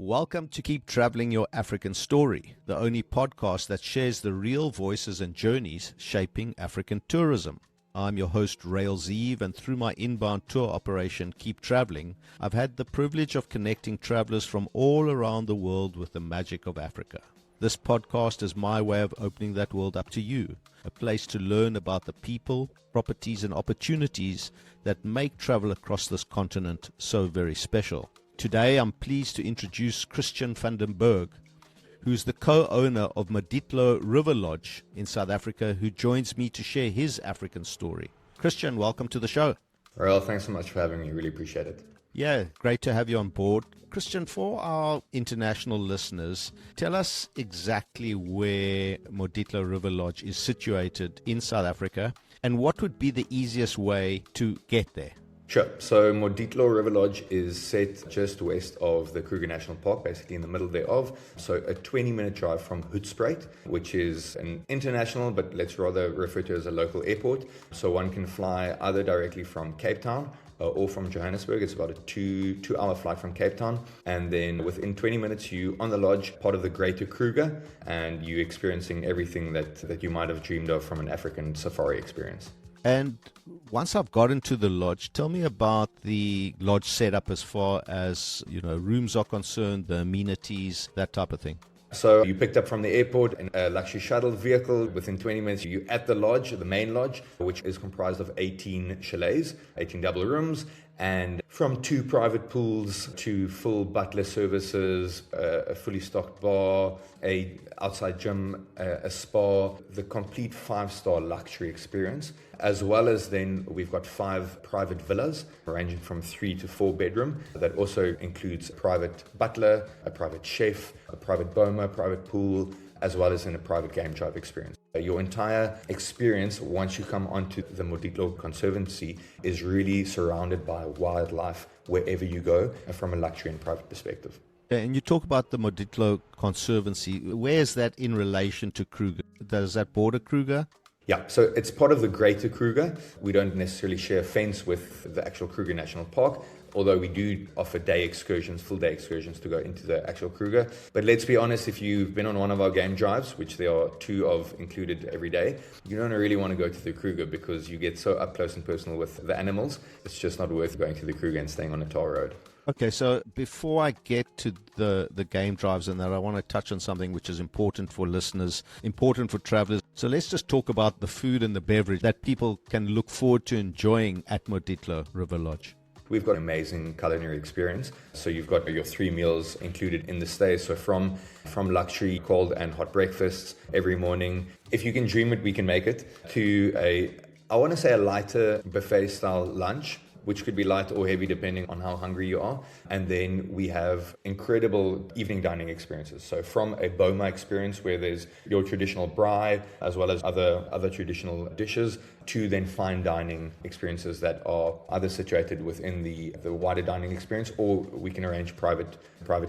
Welcome to Keep Traveling Your African Story, the only podcast that shares the real voices and journeys shaping African tourism. I'm your host, Rael Zeev, and through my inbound tour operation, Keep Traveling, I've had the privilege of connecting travelers from all around the world with the magic of Africa. This podcast is my way of opening that world up to you, a place to learn about the people, properties, and opportunities that make travel across this continent so very special. Today, I'm pleased to introduce Christiaan van den Berg, who's the co-owner of Moditlo River Lodge in South Africa, who joins me to share his African story. Christiaan, welcome to the show. Rael, thanks so much for having me. Really appreciate it. Yeah, great to have you on board. Christiaan, for our international listeners, tell us exactly where Moditlo River Lodge is situated in South Africa and what would be the easiest way to get there. Sure. So Moditlo River Lodge is set just west of the Kruger National Park, basically in the middle thereof. So a 20-minute drive from Hoedspruit, which is an international, but let's rather refer to as a local airport. So one can fly either directly from Cape Town or from Johannesburg. It's about a two-hour flight from Cape Town. And then within 20 minutes, you on the lodge, part of the Greater Kruger, and you experiencing everything that you might have dreamed of from an African safari experience. And once I've got into the lodge, tell me about the lodge setup as far as, rooms are concerned, the amenities, that type of thing. So you picked up from the airport in a luxury shuttle vehicle. Within 20 minutes, you're at the lodge, the main lodge, which is comprised of 18 chalets, 18 double rooms, and from 2 private pools to full butler services, a fully stocked bar, a outside gym, a spa, the complete 5-star luxury experience, as well as then we've got 5 private villas ranging from 3 to 4 bedroom. That also includes a private butler, a private chef, a private boma, private pool, as well as in a private game drive experience. Your entire experience, once you come onto the Moditlo Conservancy, is really surrounded by wildlife wherever you go, from a luxury and private perspective. And you talk about the Moditlo Conservancy. Where is that in relation to Kruger? Does that border Kruger? Yeah, so it's part of the Greater Kruger. We don't necessarily share a fence with the actual Kruger National Park, although we do offer day excursions, full day excursions to go into the actual Kruger. But let's be honest, if you've been on one of our game drives, which there are 2 of included every day, you don't really want to go to the Kruger because you get so up close and personal with the animals. It's just not worth going to the Kruger and staying on a tar road. Okay, so before I get to the game drives and that, I want to touch on something which is important for listeners, important for travelers. So let's just talk about the food and the beverage that people can look forward to enjoying at Moditlo River Lodge. We've got an amazing culinary experience. So you've got your 3 meals included in the stay. So from luxury cold and hot breakfasts every morning, if you can dream it, we can make it, to I want to say a lighter buffet style lunch, which could be light or heavy depending on how hungry you are. And then we have incredible evening dining experiences. So from a boma experience where there's your traditional braai as well as other traditional dishes, to then fine dining experiences that are either situated within the wider dining experience, or we can arrange private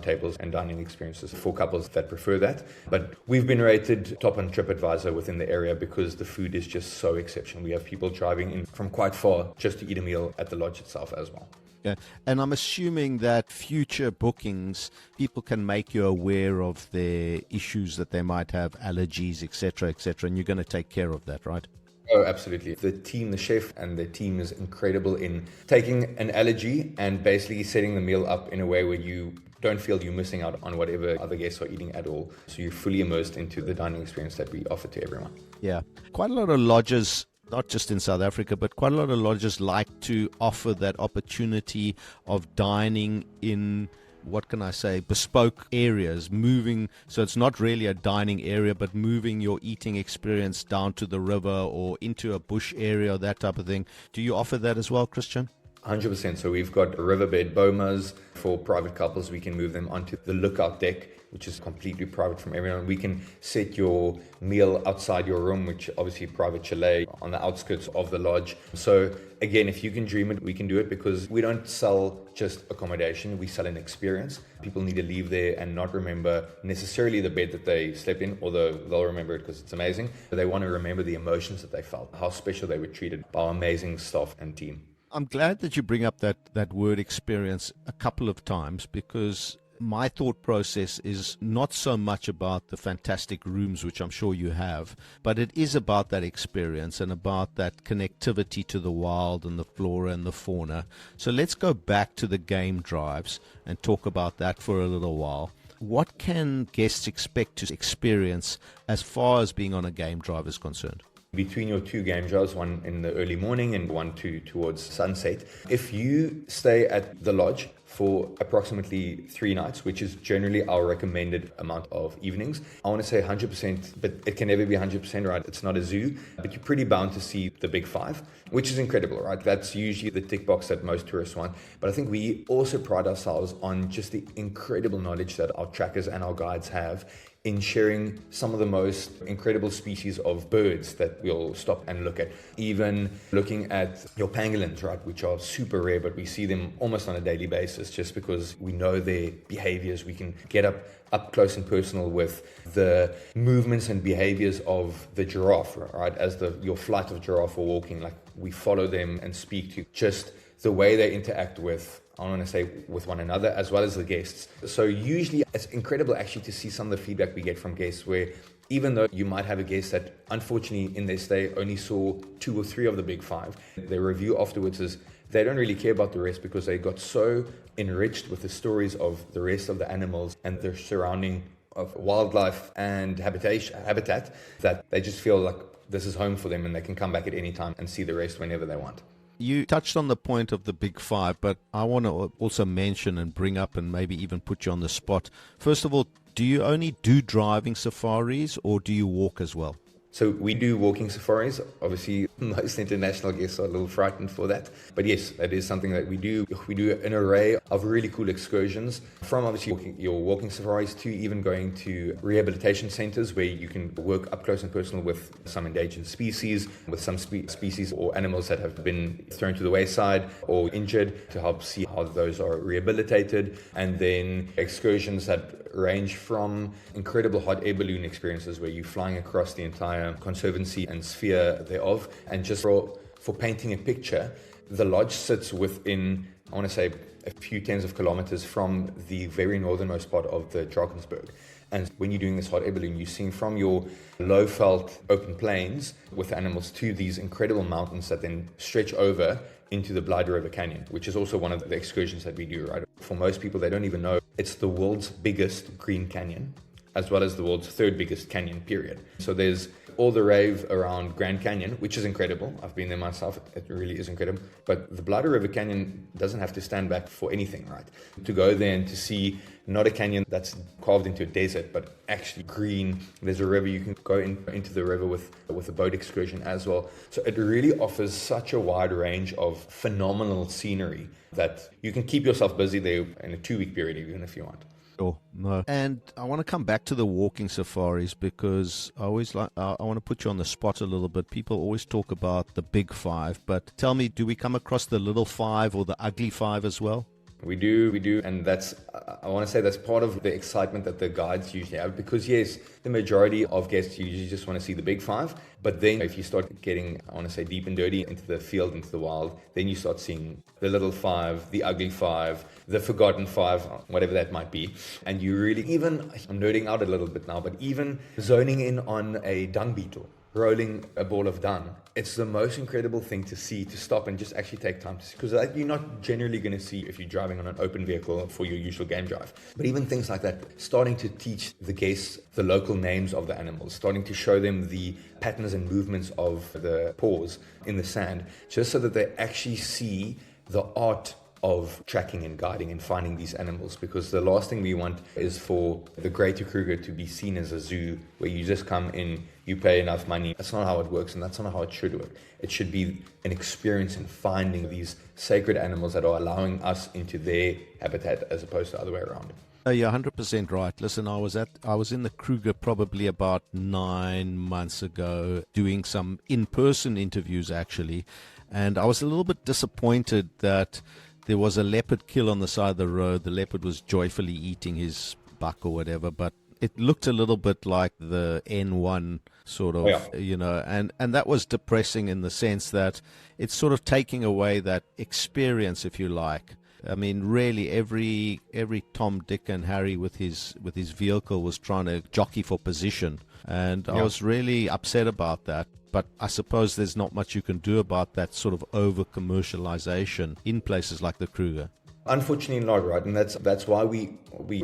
tables and dining experiences for couples that prefer that. But we've been rated top on TripAdvisor within the area because the food is just so exceptional. We have people driving in from quite far just to eat a meal at the lodge itself as well. Yeah, and I'm assuming that future bookings, people can make you aware of their issues that they might have, allergies, etc., and you're going to take care of that, right? Oh, absolutely. The team, the chef and the team is incredible in taking an allergy and basically setting the meal up in a way where you don't feel you're missing out on whatever other guests are eating at all. So you're fully immersed into the dining experience that we offer to everyone. Yeah, quite a lot of lodges, not just in South Africa, but quite a lot of lodges like to offer that opportunity of dining in, what can I say, bespoke areas, moving, so it's not really a dining area, but moving your eating experience down to the river or into a bush area, that type of thing. Do you offer that as well, Christiaan? 100%. So we've got riverbed bomas for private couples. We can move them onto the lookout deck, which is completely private from everyone. We can set your meal outside your room, which obviously private chalet on the outskirts of the lodge. So again, if you can dream it, we can do it, because we don't sell just accommodation, we sell an experience. People need to leave there and not remember necessarily the bed that they slept in, although they'll remember it because it's amazing. But they want to remember the emotions that they felt, how special they were treated by our amazing staff and team. I'm glad that you bring up that word experience a couple of times, because my thought process is not so much about the fantastic rooms, which I'm sure you have, but it is about that experience and about that connectivity to the wild and the flora and the fauna. So let's go back to the game drives and talk about that for a little while. What can guests expect to experience as far as being on a game drive is concerned? Between your two game drives, one in the early morning and one towards sunset, if you stay at the lodge for approximately 3 nights, which is generally our recommended amount of evenings, I want to say 100%, but it can never be 100%, right? It's not a zoo, but you're pretty bound to see the big five, which is incredible, right? That's usually the tick box that most tourists want. But I think we also pride ourselves on just the incredible knowledge that our trackers and our guides have in sharing some of the most incredible species of birds that we'll stop and look at. Even looking at your pangolins, right, which are super rare, but we see them almost on a daily basis just because we know their behaviors. We can get up close and personal with the movements and behaviors of the giraffe, right? As your flight of giraffe or walking, like we follow them and speak to just the way they interact with, I want to say, with one another as well as the guests. So usually it's incredible actually to see some of the feedback we get from guests where even though you might have a guest that unfortunately in their stay only saw 2 or 3 of the big 5, their review afterwards is they don't really care about the rest because they got so enriched with the stories of the rest of the animals and their surrounding of wildlife and habitat that they just feel like this is home for them and they can come back at any time and see the rest whenever they want. You touched on the point of the big 5, but I want to also mention and bring up and maybe even put you on the spot. First of all, do you only do driving safaris or do you walk as well? So we do walking safaris. Obviously, most international guests are a little frightened for that. But yes, that is something that we do. We do an array of really cool excursions, from obviously your walking safaris to even going to rehabilitation centers where you can work up close and personal with some endangered species, with some species or animals that have been thrown to the wayside or injured, to help see how those are rehabilitated. And then excursions that range from incredible hot air balloon experiences where you're flying across the entire conservancy and sphere thereof. And just for painting a picture, the lodge sits within, I want to say, a few tens of kilometers from the very northernmost part of the Drakensberg. And when you're doing this hot air balloon, you're seeing from your low-felt open plains with animals to these incredible mountains that then stretch over into the Blyde River Canyon, which is also one of the excursions that we do, right? For most people, they don't even know it's the world's biggest green canyon, as well as the world's 3rd biggest canyon, period. So there's all the rave around Grand Canyon, which is incredible. I've been there myself. It really is incredible. But the Blyde River Canyon doesn't have to stand back for anything, right? To go there and to see not a canyon that's carved into a desert, but actually green. There's a river. You can go into the river with a boat excursion as well. So it really offers such a wide range of phenomenal scenery that you can keep yourself busy there in a 2-week period, even if you want. Sure, no. And I want to come back to the walking safaris because I want to put you on the spot a little bit. People always talk about the big 5, but tell me, do we come across the little 5 or the ugly 5 as well? We do, and I want to say that's part of the excitement that the guides usually have, because yes, the majority of guests usually just want to see the big 5, but then if you start getting, I want to say, deep and dirty into the field, into the wild, then you start seeing the little 5, the ugly 5, the forgotten 5, whatever that might be, and you really, even, I'm nerding out a little bit now, but even zoning in on a dung beetle, rolling a ball of dung. It's the most incredible thing to see, to stop and just actually take time to see, because you're not generally going to see if you're driving on an open vehicle for your usual game drive. But even things like that, starting to teach the guests the local names of the animals, starting to show them the patterns and movements of the paws in the sand, just so that they actually see the art of tracking and guiding and finding these animals, because the last thing we want is for the Greater Kruger to be seen as a zoo where you just come in, you pay enough money. That's not how it works, and that's not how it should work. It should be an experience in finding these sacred animals that are allowing us into their habitat as opposed to the other way around. You're 100% right. Listen, I was in the Kruger probably about 9 months ago doing some in-person interviews actually, and I was a little bit disappointed that there was a leopard kill on the side of the road. The leopard was joyfully eating his buck or whatever, but it looked a little bit like the N1 sort of, and that was depressing in the sense that it's sort of taking away that experience, if you like. I mean, really, every Tom, Dick, and Harry with his vehicle was trying to jockey for position, and I was really upset about that. But I suppose there's not much you can do about that sort of over commercialization in places like the Kruger. Unfortunately not, right? And that's why we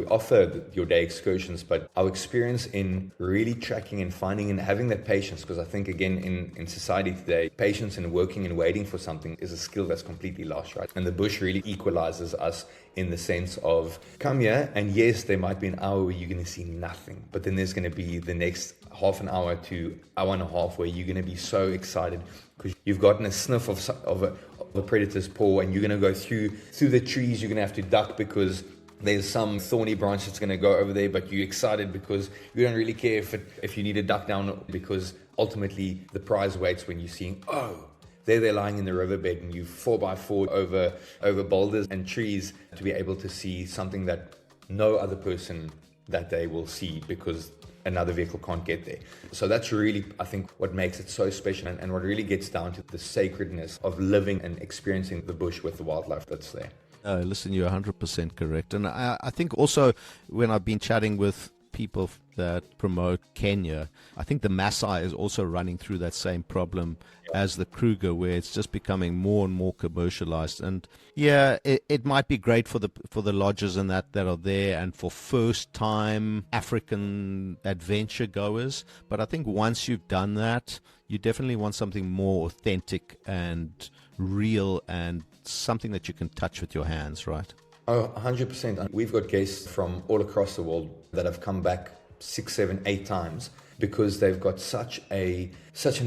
offer your day excursions, but our experience in really tracking and finding and having that patience, because I think, again, in society today, patience and working and waiting for something is a skill that's completely lost, right? And the bush really equalizes us in the sense of, come here, and yes, there might be an hour where you're going to see nothing, but then there's going to be the next half an hour to hour and a half where you're going to be so excited because you've gotten a sniff of a predator's paw, and you're going to go through the trees. You're going to have to duck because there's some thorny branch that's going to go over there, but you're excited because you don't really care if you need to duck down, because ultimately the prize waits when you're seeing, oh, there they're lying in the riverbed, and you 4x4 over boulders and trees to be able to see something that no other person that day will see because another vehicle can't get there. So that's really, I think, what makes it so special, and what really gets down to the sacredness of living and experiencing the bush with the wildlife that's there. Listen, you're 100% correct. And I think also when I've been chatting with people that promote Kenya, I think the Maasai is also running through that same problem as the Kruger, where it's just becoming more and more commercialized. And yeah, it might be great for the lodges and that are there, and for first time African adventure goers. But I think once you've done that, you definitely want something more authentic and real, and something that you can touch with your hands, right? Oh, 100%. We've got guests from all across the world that have come back 6, 7, 8 times because they've got such an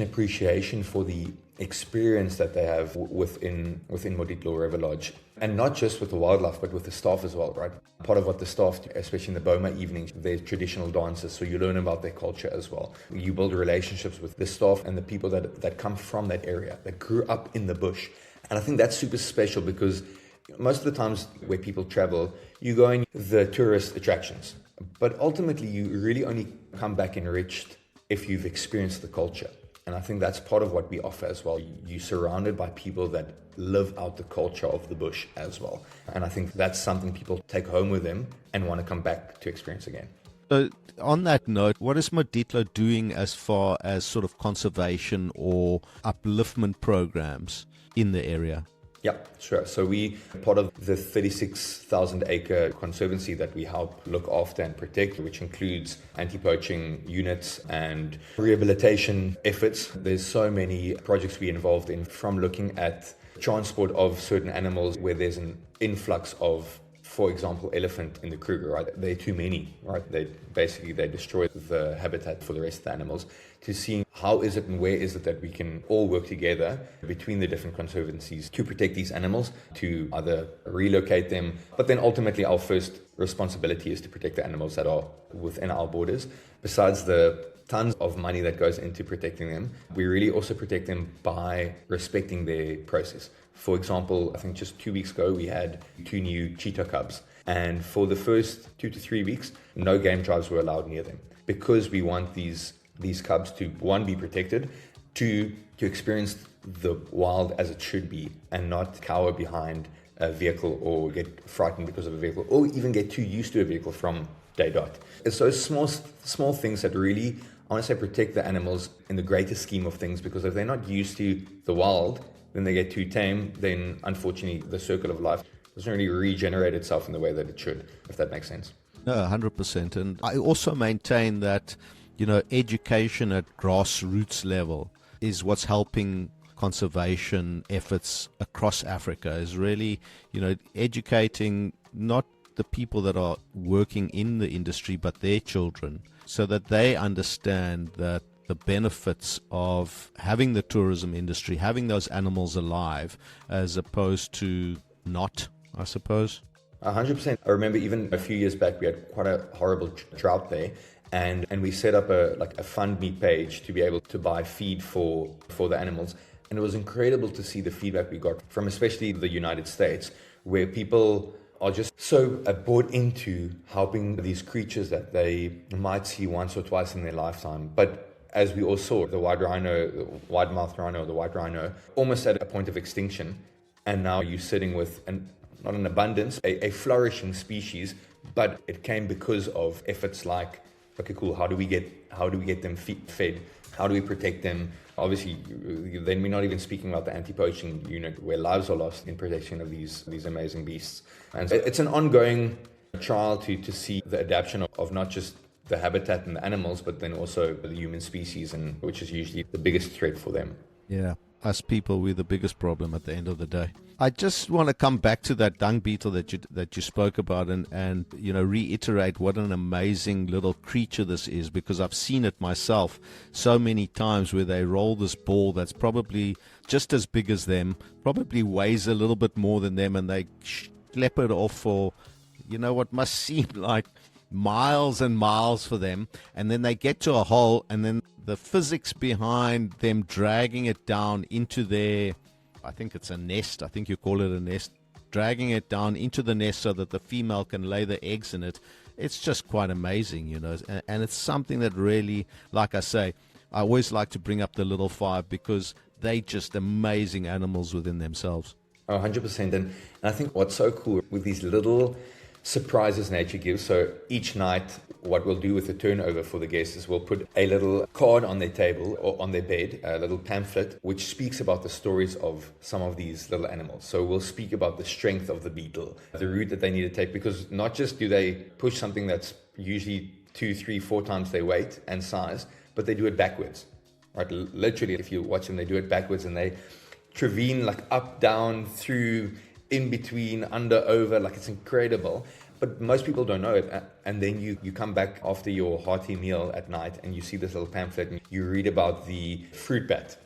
appreciation for the experience that they have within Moditlo River Lodge. And not just with the wildlife, but with the staff as well, right? Part of what the staff do, especially in the Boma evenings, their traditional dances, so you learn about their culture as well. You build relationships with the staff and the people that come from that area, that grew up in the bush. And I think that's super special because most of the times where people travel, you go in the tourist attractions, but ultimately you really only come back enriched if you've experienced the culture. And I think that's part of what we offer as well. You're surrounded by people that live out the culture of the bush as well. And I think that's something people take home with them and want to come back to experience again. So on that note, what is Moditlo doing as far as sort of conservation or upliftment programs in the area? Yeah, sure. So we part of the 36,000 acre conservancy that we help look after and protect, which includes anti-poaching units and rehabilitation efforts. There's so many projects we're involved in, from looking at transport of certain animals where there's an influx of, for example, elephant in the Kruger, right? There are too many, right? They destroy the habitat for the rest of the animals, to seeing how is it and where is it that we can all work together between the different conservancies to protect these animals, to either relocate them, but then ultimately our first responsibility is to protect the animals that are within our borders. Besides the tons of money that goes into protecting them, we really also protect them by respecting their process. For example, I think just 2 weeks ago, we had 2 new cheetah cubs. And for the first 2 to 3 weeks, no game drives were allowed near them, because we want these cubs to, one, be protected, two, to experience the wild as it should be and not cower behind a vehicle or get frightened because of a vehicle, or even get too used to a vehicle from day dot. It's those small things that really, I want to say, protect the animals in the greater scheme of things, because if they're not used to the wild, then they get too tame, then unfortunately the circle of life doesn't really regenerate itself in the way that it should, if that makes sense. No, 100%. And I also maintain that, education at grassroots level is what's helping conservation efforts across Africa, is really, educating not the people that are working in the industry, but their children, so that they understand that the benefits of having the tourism industry, having those animals alive, as opposed to not, I suppose. 100%. I remember even a few years back, we had quite a horrible drought there. And we set up a fund me page to be able to buy feed for the animals. And it was incredible to see the feedback we got from especially the United States, where people are just so bought into helping these creatures that they might see once or twice in their lifetime. But as we all saw, the wide-mouthed rhino, the white rhino, almost at a point of extinction. And now you're sitting with, and not an abundance, a flourishing species, but it came because of efforts like, okay, cool, how do we get them fed? How do we protect them? Obviously, then we're not even speaking about the anti-poaching unit where lives are lost in protection of these amazing beasts. And so it's an ongoing trial to see the adaptation of not just the habitat and the animals, but then also the human species, and which is usually the biggest threat for them. Yeah, us people, we're the biggest problem at the end of the day. I just want to come back to that dung beetle that you spoke about and reiterate what an amazing little creature this is, because I've seen it myself so many times where they roll this ball that's probably just as big as them, probably weighs a little bit more than them, and they schlep it off for, what must seem like miles and miles for them, and then they get to a hole, and then the physics behind them dragging it down into their, I think it's a nest, I think you call it a nest, dragging it down into the nest so that the female can lay the eggs in it. It's just quite amazing, and it's something that really, like I say, I always like to bring up the little five because they just amazing animals within themselves. Oh, 100%. And I think what's so cool with these little surprises nature gives. So each night, what we'll do with the turnover for the guests is we'll put a little card on their table or on their bed, a little pamphlet, which speaks about the stories of some of these little animals. So we'll speak about the strength of the beetle, the route that they need to take, because not just do they push something that's usually 2, 3, 4 times their weight and size, but they do it backwards, right? Literally, if you watch them, they do it backwards, and they trevene like up, down, through, in between, under, over, like it's incredible. But most people don't know it. And then you come back after your hearty meal at night and you see this little pamphlet and you read about the fruit bat,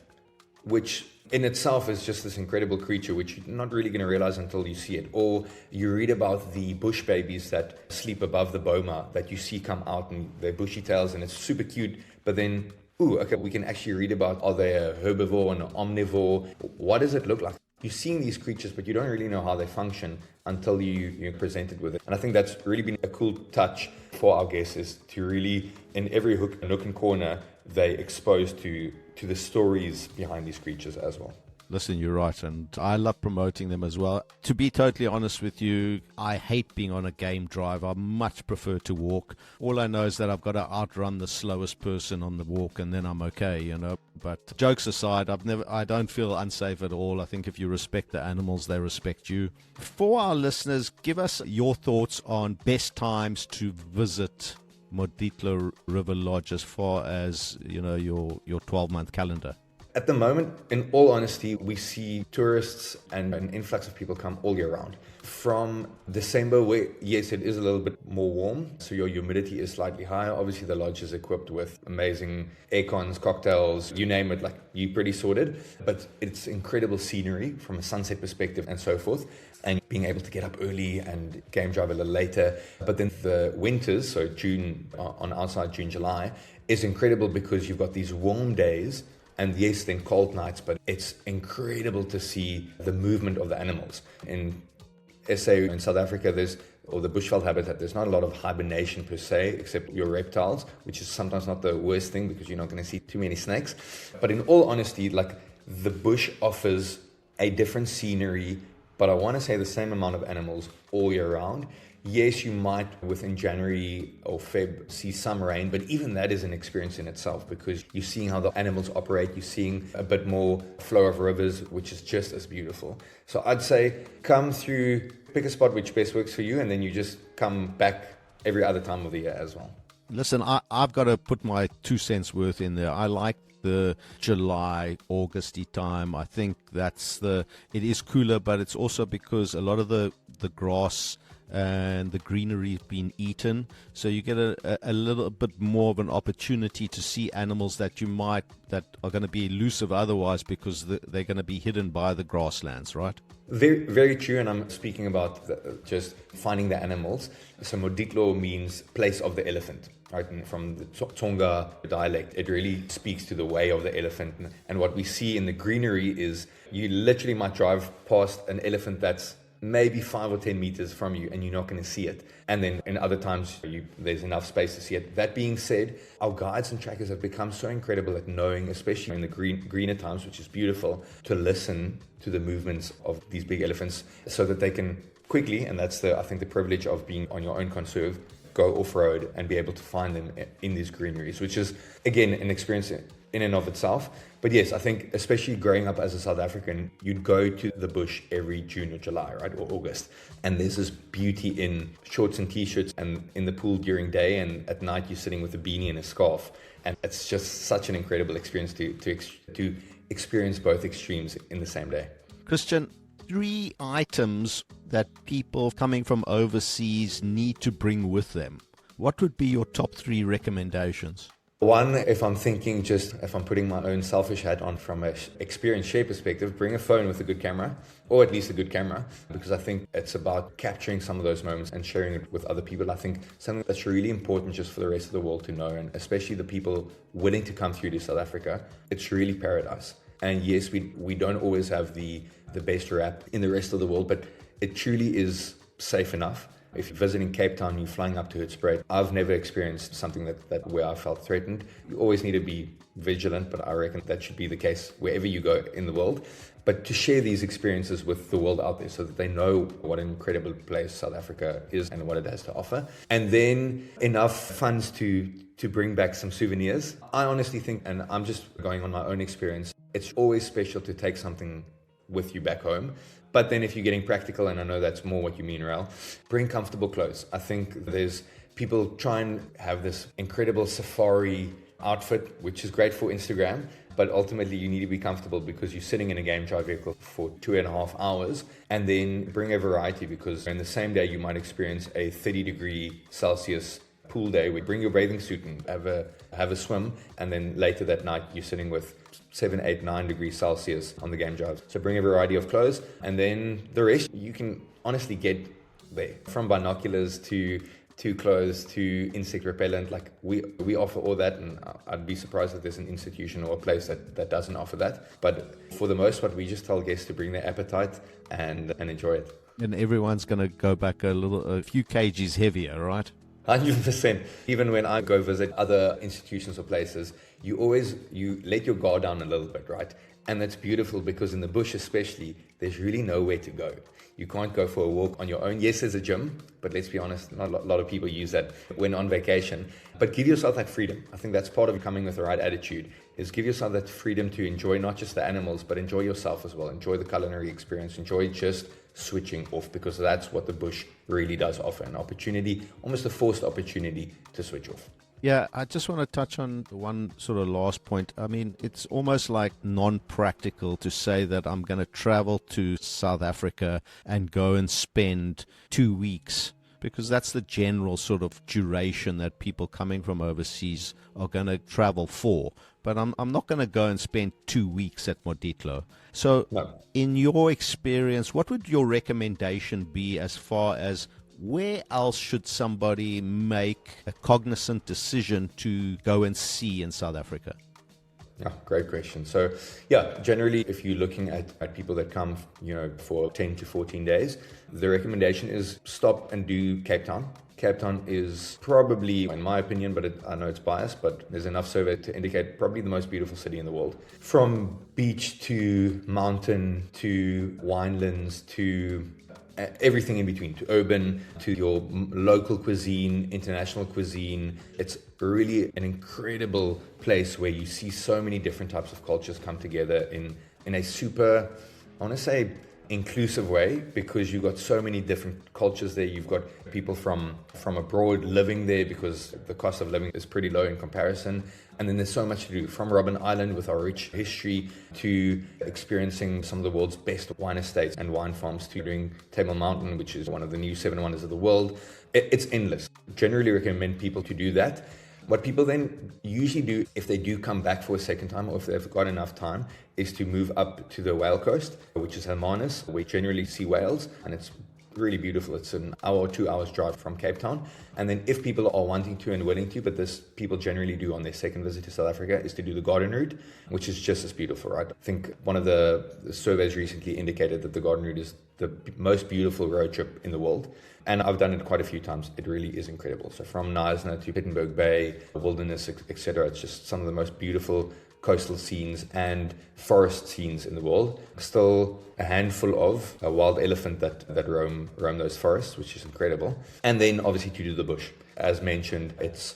which in itself is just this incredible creature, which you're not really going to realize until you see it. Or you read about the bush babies that sleep above the boma that you see come out, and they're bushy tails and it's super cute. But then, we can actually read about, are they a herbivore and an omnivore? What does it look like? You're seeing these creatures, but you don't really know how they function until you're presented with it. And I think that's really been a cool touch for our guests, is to really, in every nook and corner, they exposed to the stories behind these creatures as well. Listen, you're right, and I love promoting them as well. To be totally honest with you, I hate being on a game drive. I much prefer to walk. All I know is that I've got to outrun the slowest person on the walk, and then I'm okay, But jokes aside, I don't feel unsafe at all. I think if you respect the animals, they respect you. For our listeners, give us your thoughts on best times to visit Moditlo River Lodge as far as, your 12-month calendar. At the moment, in all honesty, we see tourists and an influx of people come all year round. From December, where, yes, it is a little bit more warm, so your humidity is slightly higher. Obviously, the lodge is equipped with amazing aircons, cocktails, you name it, like you're pretty sorted. But it's incredible scenery from a sunset perspective and so forth. And being able to get up early and game drive a little later. But then the winters, so June, on our side, June, July, is incredible because you've got these warm days. And yes, then cold nights, but it's incredible to see the movement of the animals. In SA, in South Africa, or the bushveld habitat, there's not a lot of hibernation per se, except your reptiles, which is sometimes not the worst thing because you're not going to see too many snakes. But in all honesty, like the bush offers a different scenery, but I want to say the same amount of animals all year round. Yes, you might within January or Feb see some rain, but even that is an experience in itself because you're seeing how the animals operate, you're seeing a bit more flow of rivers, which is just as beautiful. So I'd say come through, pick a spot which best works for you, and then you just come back every other time of the year as well. Listen, I've got to put my 2 cents worth in there. I like the July, Augusty time. I think it is cooler, but it's also because a lot of the grass and the greenery has been eaten, so you get a little bit more of an opportunity to see animals that are going to be elusive otherwise because they're going to be hidden by the grasslands, right? Very, very true, and I'm speaking about just finding the animals. So Moditlo means place of the elephant, right? And from the Tsonga dialect, it really speaks to the way of the elephant. And what we see in the greenery is you literally might drive past an elephant that's maybe 5 or 10 meters from you and you're not going to see it. And then in other times, there's enough space to see it. That being said, our guides and trackers have become so incredible at knowing, especially in the greener times, which is beautiful, to listen to the movements of these big elephants so that they can quickly, and that's I think the privilege of being on your own conserve, go off-road and be able to find them in these greeneries, which is, again, an experience in and of itself. But yes, I think especially growing up as a South African, you'd go to the bush every June or July, right, or August. And there's this beauty in shorts and t-shirts and in the pool during day, and at night you're sitting with a beanie and a scarf. And it's just such an incredible experience to experience both extremes in the same day. Christiaan, 3 items that people coming from overseas need to bring with them. What would be your top 3 recommendations? One, if I'm putting my own selfish hat on from an experience share perspective, bring a phone with a good camera, or at least a good camera, because I think it's about capturing some of those moments and sharing it with other people. I think something that's really important just for the rest of the world to know, and especially the people willing to come through to South Africa, it's really paradise. And yes, we don't always have the best rap in the rest of the world, but it truly is safe enough. If you're visiting Cape Town, you're flying up to Hoedspruit. I've never experienced something that where I felt threatened. You always need to be vigilant, but I reckon that should be the case wherever you go in the world. But to share these experiences with the world out there so that they know what an incredible place South Africa is and what it has to offer. And then enough funds to bring back some souvenirs. I honestly think, and I'm just going on my own experience, it's always special to take something with you back home. But then if you're getting practical, and I know that's more what you mean, Rael, bring comfortable clothes. I think there's people try and have this incredible safari outfit, which is great for Instagram, but ultimately you need to be comfortable because you're sitting in a game drive vehicle for 2.5 hours. And then bring a variety, because in the same day you might experience a 30-degree Celsius pool day. We bring your bathing suit and have a swim, and then later that night you're sitting with 7, 8, 9 degrees Celsius on the game drive. So bring a variety of clothes, and then the rest you can honestly get there, from binoculars to clothes to insect repellent. Like we offer all that, and I'd be surprised if there's an institution or a place that doesn't offer that. But for the most part, we just tell guests to bring their appetite and enjoy it. And everyone's going to go back a few kgs heavier, right? 100%. Even when I go visit other institutions or places, you let your guard down a little bit, right? And that's beautiful, because in the bush especially, there's really nowhere to go. You can't go for a walk on your own. Yes, there's a gym, but let's be honest, not a lot of people use that when on vacation. But give yourself that freedom. I think that's part of coming with the right attitude, is give yourself that freedom to enjoy not just the animals, but enjoy yourself as well. Enjoy the culinary experience. Enjoy just switching off, because that's what the bush really does offer, an opportunity, almost a forced opportunity to switch off. Yeah, I just want to touch on one sort of last point. I mean, it's almost like non-practical to say that I'm going to travel to South Africa and go and spend 2 weeks, because that's the general sort of duration that people coming from overseas are going to travel for. But I'm not going to go and spend 2 weeks at Moditlo. So in your experience, what would your recommendation be as far as where else should somebody make a cognizant decision to go and see in South Africa? Yeah, great question. So, yeah, generally, if you're looking at people that come, for 10 to 14 days, the recommendation is stop and do Cape Town. Cape Town is probably, in my opinion, but I know it's biased, but there's enough survey to indicate probably the most beautiful city in the world. From beach to mountain to winelands to everything in between, to urban, to your local cuisine, international cuisine. It's really an incredible place where you see so many different types of cultures come together in a super, I want to say, inclusive way, because you've got so many different cultures there. You've got people from abroad living there, because the cost of living is pretty low in comparison. And then there's so much to do, from Robben Island with our rich history to experiencing some of the world's best wine estates and wine farms, to doing Table Mountain, which is one of the new 7 wonders of the world. It's endless. Generally recommend people to do that. What people then usually do, if they do come back for a second time, or if they've got enough time, is to move up to the whale coast, which is Hermanus, where you generally see whales, and it's really beautiful. It's an hour or 2 hours drive from Cape Town. And then if people are wanting to and willing to, but this people generally do on their second visit to South Africa, is to do the garden route, which is just as beautiful, right? I think one of the surveys recently indicated that the garden route is the most beautiful road trip in the world. And I've done it quite a few times. It really is incredible. So from Knysna to Pittenberg Bay, wilderness, etc. It's just some of the most beautiful coastal scenes and forest scenes in the world. Still a handful of a wild elephant that roam those forests, which is incredible. And then obviously to do the bush. As mentioned, it's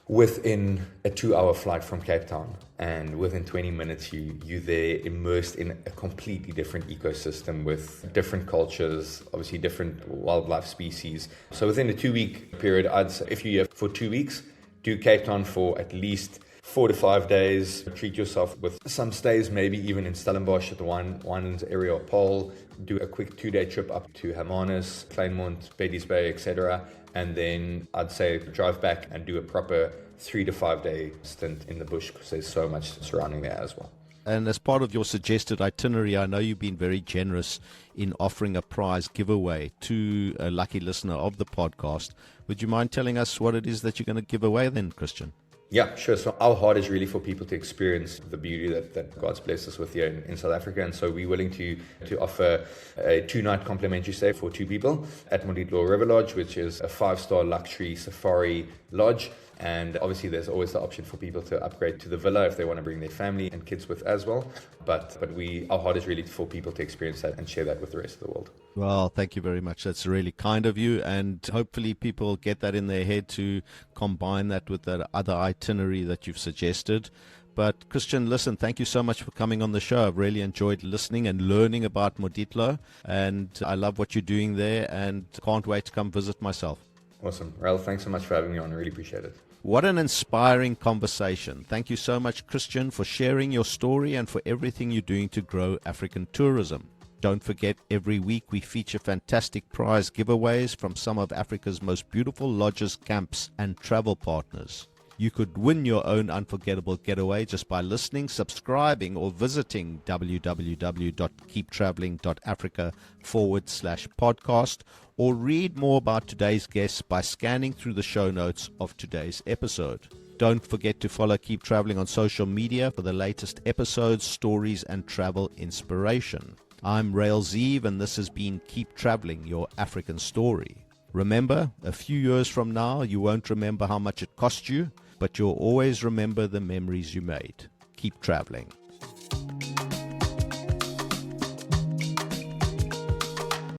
within a 2-hour flight from Cape Town, and within 20 minutes you're there immersed in a completely different ecosystem with different cultures, obviously different wildlife species. So within a 2-week period, I'd say if you're here for 2 weeks, do Cape Town for at least 4 to 5 days. Treat yourself with some stays, maybe even in Stellenbosch at the Winelands area or Paarl. Do a quick 2-day trip up to Hermanus, Kleinmond, Beatties Bay, etc. And then I'd say drive back and do a proper 3 to 5 day stint in the bush, because there's so much surrounding there as well. And as part of your suggested itinerary, I know you've been very generous in offering a prize giveaway to a lucky listener of the podcast. Would you mind telling us what it is that you're going to give away then, Christiaan? Yeah, sure. So our heart is really for people to experience the beauty that God's blessed us with here in South Africa. And so we're willing to offer a 2-night complimentary stay for 2 people at Moditlo River Lodge, which is a 5-star luxury safari lodge. And obviously there's always the option for people to upgrade to the villa if they want to bring their family and kids with as well. But our heart is really for people to experience that and share that with the rest of the world. Well, thank you very much. That's really kind of you. And hopefully people get that in their head to combine that with that other itinerary that you've suggested. But Christiaan, listen, thank you so much for coming on the show. I've really enjoyed listening and learning about Moditlo. And I love what you're doing there and can't wait to come visit myself. Awesome. Rael, thanks so much for having me on. I really appreciate it. What an inspiring conversation. Thank you so much, Christiaan, for sharing your story and for everything you're doing to grow African tourism. Don't forget, every week we feature fantastic prize giveaways from some of Africa's most beautiful lodges, camps, and travel partners. You could win your own unforgettable getaway just by listening, subscribing, or visiting www.keeptraveling.africa/podcast, or read more about today's guests by scanning through the show notes of today's episode. Don't forget to follow Keep Traveling on social media for the latest episodes, stories, and travel inspiration. I'm Rael Zeev, and this has been Keep Traveling, your African story. Remember, a few years from now, you won't remember how much it cost you, but you'll always remember the memories you made. Keep traveling.